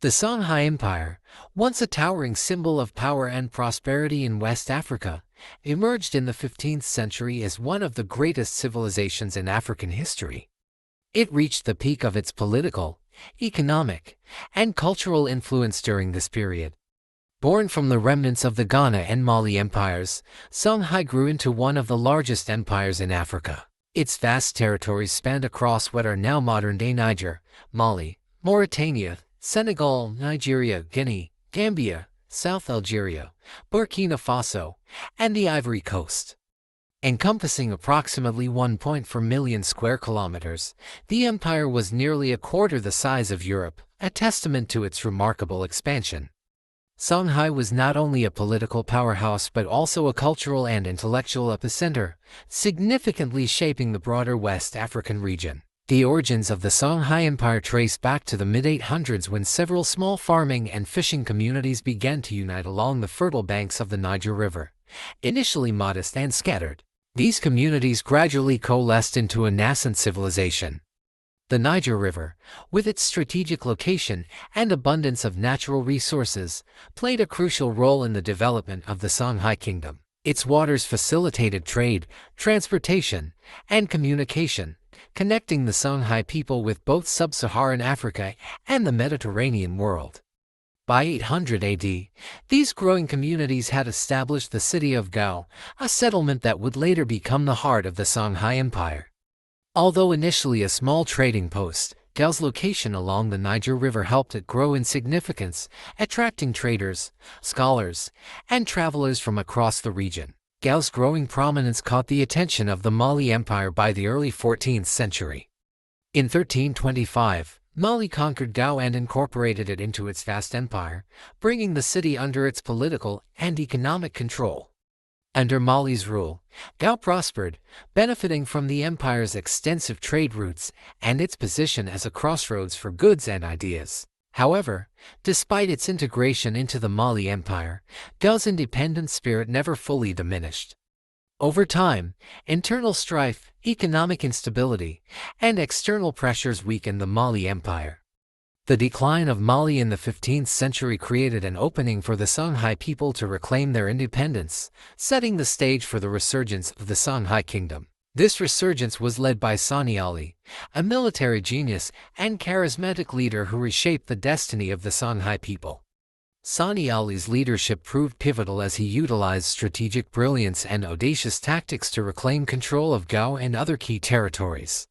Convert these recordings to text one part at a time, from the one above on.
The Songhai Empire, once a towering symbol of power and prosperity in West Africa, emerged in the 15th century as one of the greatest civilizations in African history. It reached the peak of its political, economic, and cultural influence during this period. Born from the remnants of the Ghana and Mali empires, Songhai grew into one of the largest empires in Africa. Its vast territories spanned across what are now modern-day Niger, Mali, Mauritania, Senegal, Nigeria, Guinea, Gambia, South Algeria, Burkina Faso, and the Ivory Coast. Encompassing approximately 1.4 million square kilometers, the empire was nearly a quarter the size of Europe, a testament to its remarkable expansion. Songhai was not only a political powerhouse but also a cultural and intellectual epicenter, significantly shaping the broader West African region. The origins of the Songhai Empire trace back to the mid-800s when several small farming and fishing communities began to unite along the fertile banks of the Niger River. Initially modest and scattered, these communities gradually coalesced into a nascent civilization. The Niger River, with its strategic location and abundance of natural resources, played a crucial role in the development of the Songhai Kingdom. Its waters facilitated trade, transportation, and communication, connecting the Songhai people with both sub-Saharan Africa and the Mediterranean world. By 800 AD, these growing communities had established the city of Gao, a settlement that would later become the heart of the Songhai Empire. Although initially a small trading post, Gao's location along the Niger River helped it grow in significance, attracting traders, scholars, and travelers from across the region. Gao's growing prominence caught the attention of the Mali Empire by the early 14th century. In 1325, Mali conquered Gao and incorporated it into its vast empire, bringing the city under its political and economic control. Under Mali's rule, Gao prospered, benefiting from the empire's extensive trade routes and its position as a crossroads for goods and ideas. However, despite its integration into the Mali Empire, Gao's independent spirit never fully diminished. Over time, internal strife, economic instability, and external pressures weakened the Mali Empire. The decline of Mali in the 15th century created an opening for the Songhai people to reclaim their independence, setting the stage for the resurgence of the Songhai Kingdom. This resurgence was led by Sani Ali, a military genius and charismatic leader who reshaped the destiny of the Songhai people. Sani Ali's leadership proved pivotal as he utilized strategic brilliance and audacious tactics to reclaim control of Gao and other key territories.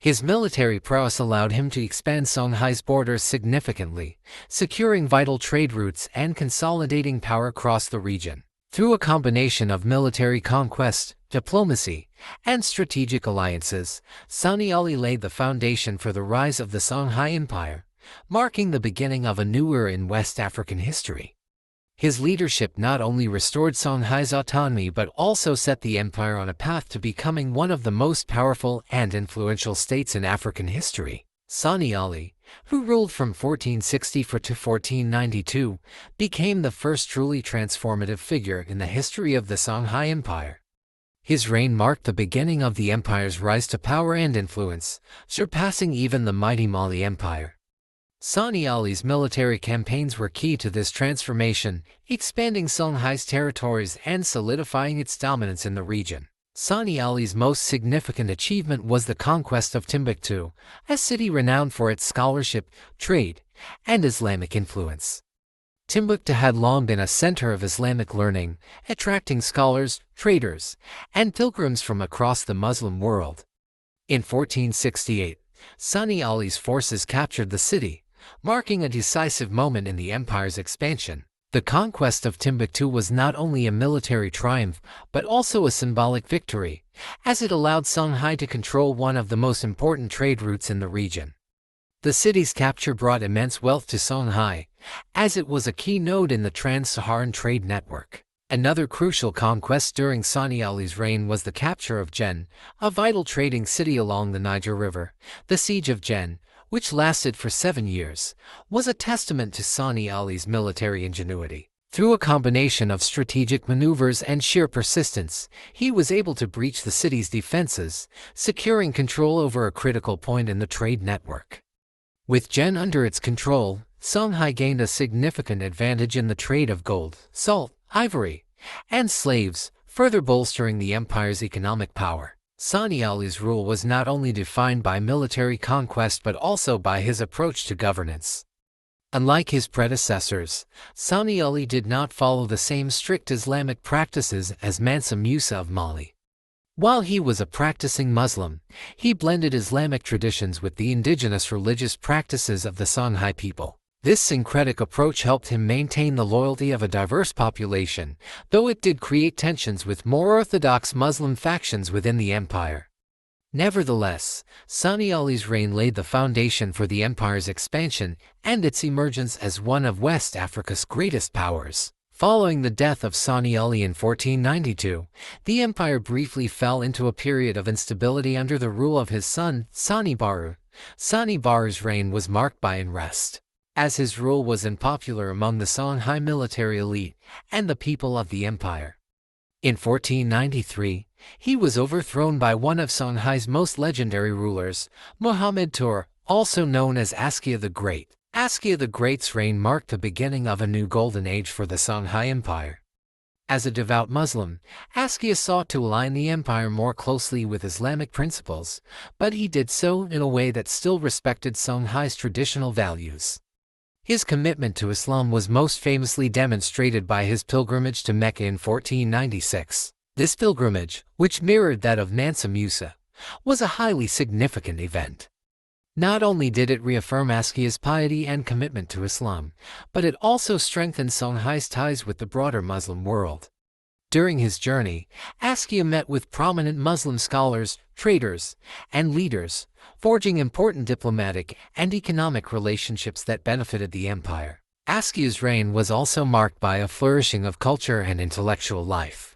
His military prowess allowed him to expand Songhai's borders significantly, securing vital trade routes and consolidating power across the region. Through a combination of military conquest, diplomacy, and strategic alliances, Sani Ali laid the foundation for the rise of the Songhai Empire, marking the beginning of a new era in West African history. His leadership not only restored Songhai's autonomy but also set the empire on a path to becoming one of the most powerful and influential states in African history. Sani Ali, who ruled from 1464 to 1492, became the first truly transformative figure in the history of the Songhai Empire. His reign marked the beginning of the empire's rise to power and influence, surpassing even the mighty Mali Empire. Sani Ali's military campaigns were key to this transformation, expanding Songhai's territories and solidifying its dominance in the region. Sani Ali's most significant achievement was the conquest of Timbuktu, a city renowned for its scholarship, trade, and Islamic influence. Timbuktu had long been a center of Islamic learning, attracting scholars, traders, and pilgrims from across the Muslim world. In 1468, Sani Ali's forces captured the city, marking a decisive moment in the empire's expansion. The conquest of Timbuktu was not only a military triumph but also a symbolic victory, as it allowed Songhai to control one of the most important trade routes in the region. The city's capture brought immense wealth to Songhai, as it was a key node in the trans-Saharan trade network. Another crucial conquest during Sani Ali's reign was the capture of Jen, a vital trading city along the Niger River. The siege of Jen, which lasted for 7 years, was a testament to Sani Ali's military ingenuity. Through a combination of strategic maneuvers and sheer persistence, he was able to breach the city's defenses, securing control over a critical point in the trade network. With Jen under its control, Songhai gained a significant advantage in the trade of gold, salt, ivory, and slaves, further bolstering the empire's economic power. Sunni Ali's rule was not only defined by military conquest but also by his approach to governance. Unlike his predecessors, Sunni Ali did not follow the same strict Islamic practices as Mansa Musa of Mali. While he was a practicing Muslim, he blended Islamic traditions with the indigenous religious practices of the Songhai people. This syncretic approach helped him maintain the loyalty of a diverse population, though it did create tensions with more orthodox Muslim factions within the empire. Nevertheless, Sunni Ali's reign laid the foundation for the empire's expansion and its emergence as one of West Africa's greatest powers. Following the death of Sunni Ali in 1492, the empire briefly fell into a period of instability under the rule of his son, Sani Baru. Sani Baru's reign was marked by unrest, as his rule was unpopular among the Songhai military elite and the people of the empire. In 1493, he was overthrown by one of Songhai's most legendary rulers, Muhammad Tur, also known as Askia the Great. Askia the Great's reign marked the beginning of a new golden age for the Songhai Empire. As a devout Muslim, Askia sought to align the empire more closely with Islamic principles, but he did so in a way that still respected Songhai's traditional values. His commitment to Islam was most famously demonstrated by his pilgrimage to Mecca in 1496. This pilgrimage, which mirrored that of Mansa Musa, was a highly significant event. Not only did it reaffirm Askia's piety and commitment to Islam, but it also strengthened Songhai's ties with the broader Muslim world. During his journey, Askia met with prominent Muslim scholars, traders, and leaders, forging important diplomatic and economic relationships that benefited the empire. Askia's reign was also marked by a flourishing of culture and intellectual life.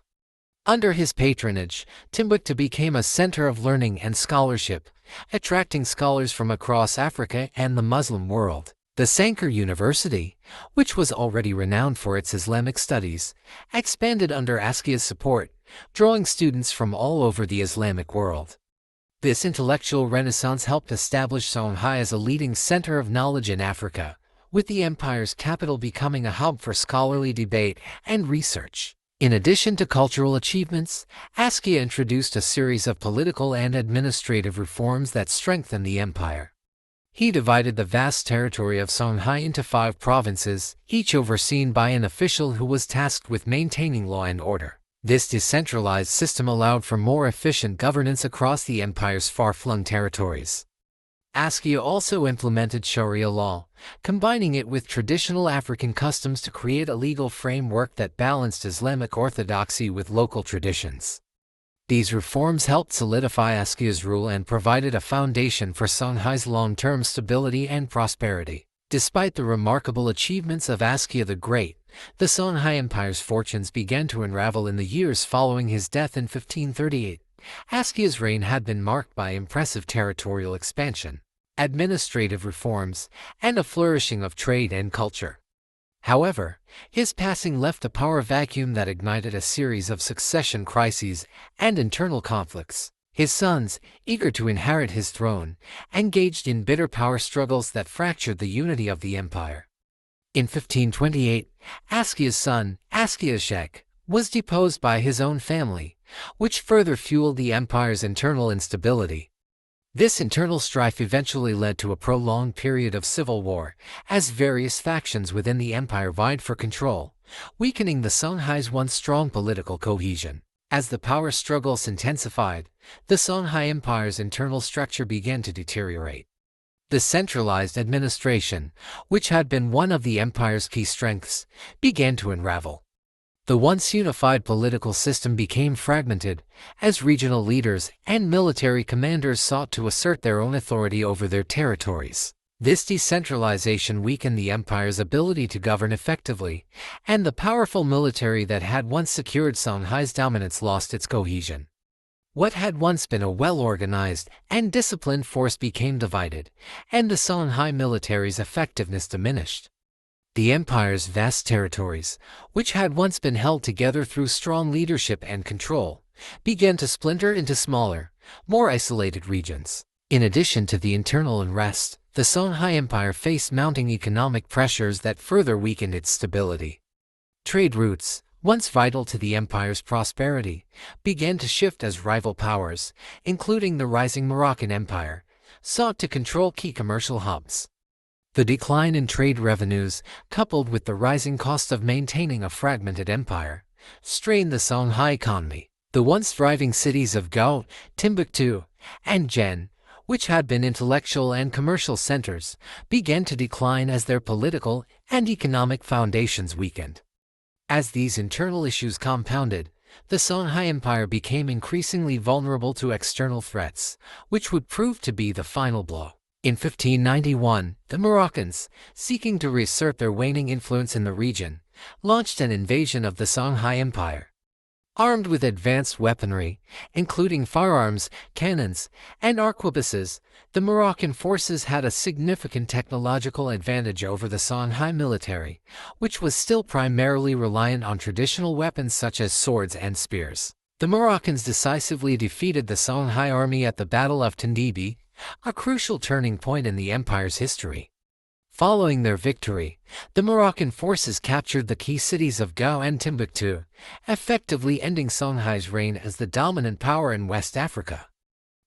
Under his patronage, Timbuktu became a center of learning and scholarship, attracting scholars from across Africa and the Muslim world. The Sankar University, which was already renowned for its Islamic studies, expanded under Askia's support, drawing students from all over the Islamic world. This intellectual renaissance helped establish Songhai as a leading center of knowledge in Africa, with the empire's capital becoming a hub for scholarly debate and research. In addition to cultural achievements, Askia introduced a series of political and administrative reforms that strengthened the empire. He divided the vast territory of Songhai into 5 provinces, each overseen by an official who was tasked with maintaining law and order. This decentralized system allowed for more efficient governance across the empire's far-flung territories. Askia also implemented Sharia law, combining it with traditional African customs to create a legal framework that balanced Islamic orthodoxy with local traditions. These reforms helped solidify Askia's rule and provided a foundation for Songhai's long-term stability and prosperity. Despite the remarkable achievements of Askia the Great, the Songhai Empire's fortunes began to unravel in the years following his death in 1538. Askia's reign had been marked by impressive territorial expansion, administrative reforms, and a flourishing of trade and culture. However, his passing left a power vacuum that ignited a series of succession crises and internal conflicts. His sons, eager to inherit his throne, engaged in bitter power struggles that fractured the unity of the empire. In 1528, Askia's son, Askiashek, was deposed by his own family, which further fueled the empire's internal instability. This internal strife eventually led to a prolonged period of civil war, as various factions within the empire vied for control, weakening the Songhai's once strong political cohesion. As the power struggles intensified, the Songhai Empire's internal structure began to deteriorate. The centralized administration, which had been one of the empire's key strengths, began to unravel. The once unified political system became fragmented, as regional leaders and military commanders sought to assert their own authority over their territories. This decentralization weakened the empire's ability to govern effectively, and the powerful military that had once secured Songhai's dominance lost its cohesion. What had once been a well-organized and disciplined force became divided, and the Songhai military's effectiveness diminished. The empire's vast territories, which had once been held together through strong leadership and control, began to splinter into smaller, more isolated regions. In addition to the internal unrest, the Songhai Empire faced mounting economic pressures that further weakened its stability. Trade routes, once vital to the empire's prosperity, began to shift as rival powers, including the rising Moroccan Empire, sought to control key commercial hubs. The decline in trade revenues, coupled with the rising cost of maintaining a fragmented empire, strained the Songhai economy. The once thriving cities of Gao, Timbuktu, and Jen, which had been intellectual and commercial centers, began to decline as their political and economic foundations weakened. As these internal issues compounded, the Songhai Empire became increasingly vulnerable to external threats, which would prove to be the final blow. In 1591, the Moroccans, seeking to reassert their waning influence in the region, launched an invasion of the Songhai Empire. Armed with advanced weaponry, including firearms, cannons, and arquebuses, the Moroccan forces had a significant technological advantage over the Songhai military, which was still primarily reliant on traditional weapons such as swords and spears. The Moroccans decisively defeated the Songhai army at the Battle of Tindibi, a crucial turning point in the empire's history. Following their victory, the Moroccan forces captured the key cities of Gao and Timbuktu, effectively ending Songhai's reign as the dominant power in West Africa.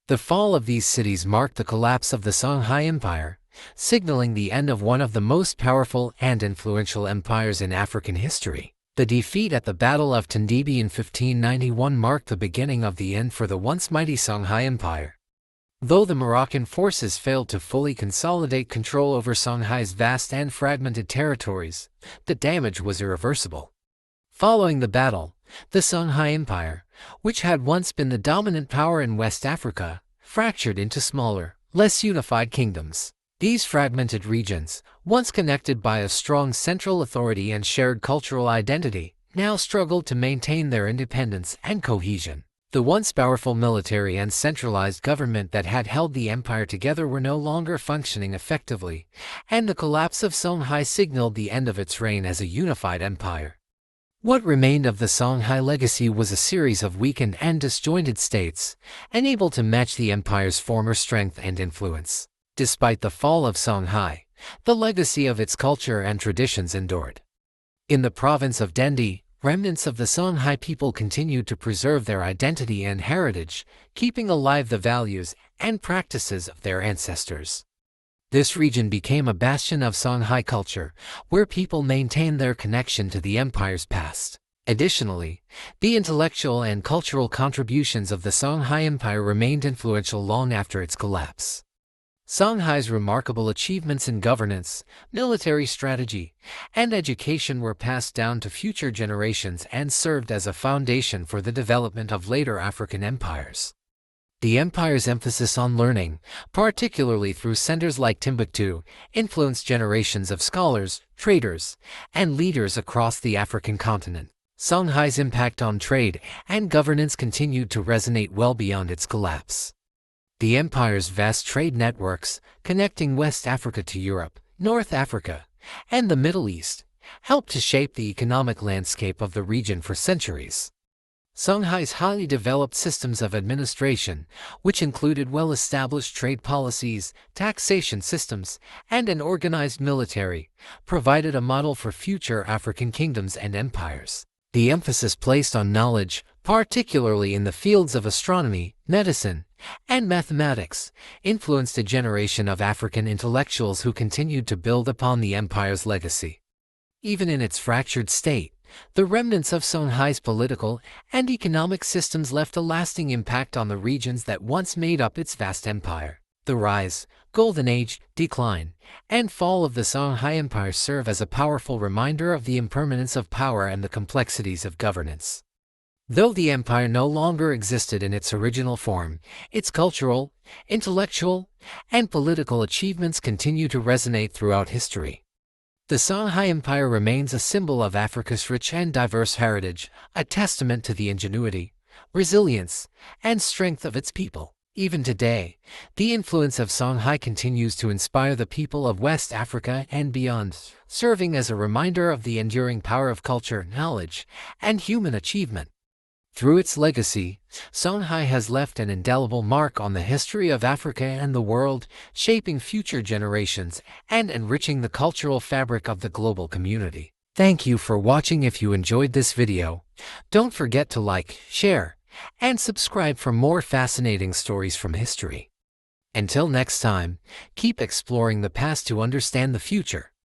The fall of these cities marked the collapse of the Songhai Empire, signaling the end of one of the most powerful and influential empires in African history. The defeat at the Battle of Tindibi in 1591 marked the beginning of the end for the once mighty Songhai Empire. Though the Moroccan forces failed to fully consolidate control over Songhai's vast and fragmented territories, the damage was irreversible. Following the battle, the Songhai Empire, which had once been the dominant power in West Africa, fractured into smaller, less unified kingdoms. These fragmented regions, once connected by a strong central authority and shared cultural identity, now struggled to maintain their independence and cohesion. The once powerful military and centralized government that had held the empire together were no longer functioning effectively, and the collapse of Songhai signaled the end of its reign as a unified empire. What remained of the Songhai legacy was a series of weakened and disjointed states, unable to match the empire's former strength and influence. Despite the fall of Songhai, the legacy of its culture and traditions endured. In the province of Dendi, remnants of the Songhai people continued to preserve their identity and heritage, keeping alive the values and practices of their ancestors. This region became a bastion of Songhai culture, where people maintained their connection to the empire's past. Additionally, the intellectual and cultural contributions of the Songhai Empire remained influential long after its collapse. Songhai's remarkable achievements in governance, military strategy, and education were passed down to future generations and served as a foundation for the development of later African empires. The empire's emphasis on learning, particularly through centers like Timbuktu, influenced generations of scholars, traders, and leaders across the African continent. Songhai's impact on trade and governance continued to resonate well beyond its collapse. The empire's vast trade networks, connecting West Africa to Europe, North Africa, and the Middle East, helped to shape the economic landscape of the region for centuries. Songhai's highly developed systems of administration, which included well-established trade policies, taxation systems, and an organized military, provided a model for future African kingdoms and empires. The emphasis placed on knowledge, particularly in the fields of astronomy, medicine, and mathematics, influenced a generation of African intellectuals who continued to build upon the empire's legacy. Even in its fractured state, the remnants of Songhai's political and economic systems left a lasting impact on the regions that once made up its vast empire. The rise, golden age, decline, and fall of the Songhai Empire serve as a powerful reminder of the impermanence of power and the complexities of governance. Though the empire no longer existed in its original form, its cultural, intellectual, and political achievements continue to resonate throughout history. The Songhai Empire remains a symbol of Africa's rich and diverse heritage, a testament to the ingenuity, resilience, and strength of its people. Even today, the influence of Songhai continues to inspire the people of West Africa and beyond, serving as a reminder of the enduring power of culture, knowledge, and human achievement. Through its legacy, Songhai has left an indelible mark on the history of Africa and the world, shaping future generations and enriching the cultural fabric of the global community. Thank you for watching. If you enjoyed this video, don't forget to like, share, and subscribe for more fascinating stories from history. Until next time, keep exploring the past to understand the future.